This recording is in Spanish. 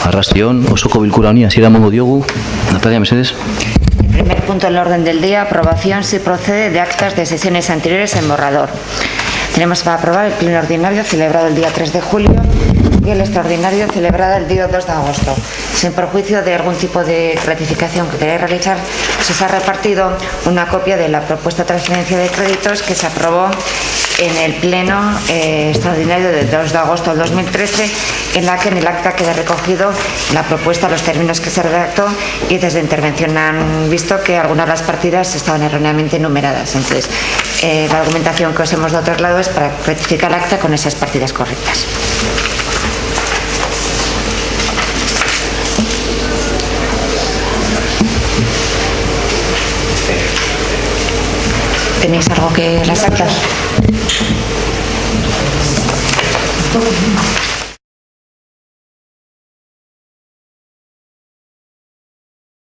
Arrastion, osoko bilkura honi hasiera emango diogu. Natalia, mesedez. El primer punto en el orden del día, aprobación, si procede, de actas de sesiones anteriores en borrador. Tenemos para aprobar el pleno ordinario celebrado el día 3 de julio y el extraordinario celebrado el día 2 de agosto. Sin perjuicio de algún tipo de rectificación que queráis realizar, se os ha repartido una copia de la propuesta de transferencia de créditos que se aprobó en el pleno extraordinario del 2 de agosto del 2013, en la que en el acta queda recogido la propuesta, los términos que se redactó, y desde intervención han visto que algunas de las partidas estaban erróneamente numeradas. Entonces, la argumentación que os hemos dado traslado es para rectificar el acta con esas partidas correctas. ¿Tenéis algo que las actas?